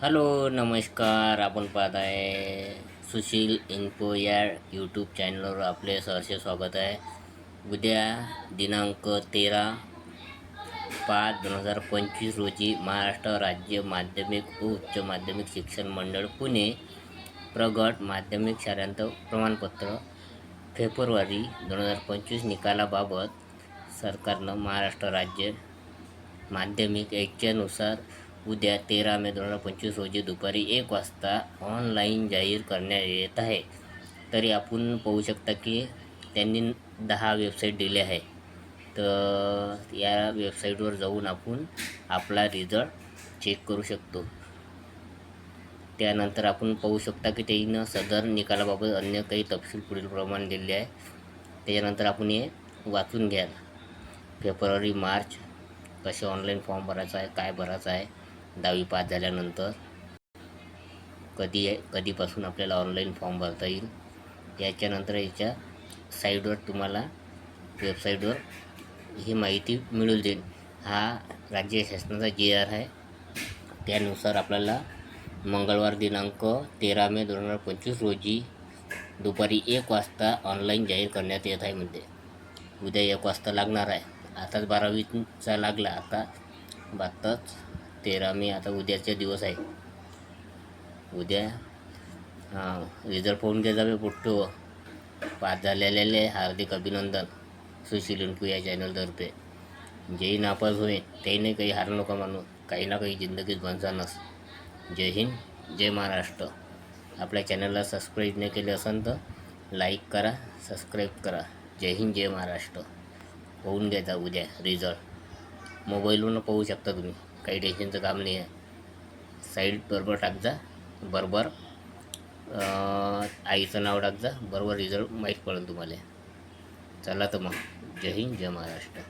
Hello नमस्कार. आपण पाहत आहे सुशील इन्फो या यूट्यूब चॅनलवर आपले सहर्ष स्वागत आहे. उद्या दिनांक 13/5/2025 रोजी महाराष्ट्र राज्य माध्यमिक व उच्च माध्यमिक शिक्षण मंडळ पुणे प्रगत माध्यमिक शालांत प्रमाणपत्र फेब्रुवारी 2025 निकालाबाबत सरकारनं महाराष्ट्र राज्य माध्यमिक याच्यानुसार उद्या 13/मे/2025 रोजी दुपारी 1 वाजता ऑनलाईन जाहीर करण्यात येत आहे. तरी आपण पाहू शकता की त्यांनी 10 वेबसाईट दिल्या आहे. तर या वेबसाईटवर जाऊन आपण आपला रिझल्ट चेक करू शकतो. त्यानंतर आपण पाहू शकता की त्यांनी सदर निकालाबाबत अन्य काही तपशील पुढीलप्रमाणे दिले आहे. त्याच्यानंतर आपण हे वाचून घ्या. फेब्रुवारी मार्च कसे ऑनलाईन फॉर्म भरायचा आहे, काय भरायचं आहे, 10वी पास झाल्यानंतर कधीपासून आपल्याला ऑनलाईन फॉर्म भरता येईल. याच्यानंतर याच्या साईडवर तुम्हाला वेबसाईटवर ही माहिती मिळून जाईल. हा राज्य शासनाचा GR आहे. त्यानुसार आपल्याला मंगळवार दिनांक 13/मे/2025 रोजी दुपारी 1 वाजता ऑनलाईन जाहीर करण्यात येत आहे. उद्या 1 वाजता लागणार आहे. आताच 12वीचा लागला. आताच 13 मे, आता उद्याचा दिवस आहे. उद्या रिझल्ट पाहून घ्या जावे फोटो. पास झालेले हार्दिक अभिनंदन. सुशील इन्फो या चॅनलतर्फे. जेही नापास होय तेही नाही काही हार नका मानू. काही ना काही जिंदगीत बनसानच. जय हिंद, जय महाराष्ट्र. आपल्या चॅनलला सबस्क्राईब नाही केले असेल तर लाईक करा, सबस्क्राईब करा. जय हिंद, जय महाराष्ट्र. पाहून घ्यायचा उद्या रिझल्ट. मोबाईलवरून पाहू शकता तुम्ही. काही टेन्शनचं काम नाही आहे. साईड बरोबर टाकजा. बरोबर आईचं नाव टाकजा. बरोबर रिझल्ट माहीत पडेल तुम्हाला. चला तर मग. जय हिंद, जय महाराष्ट्र.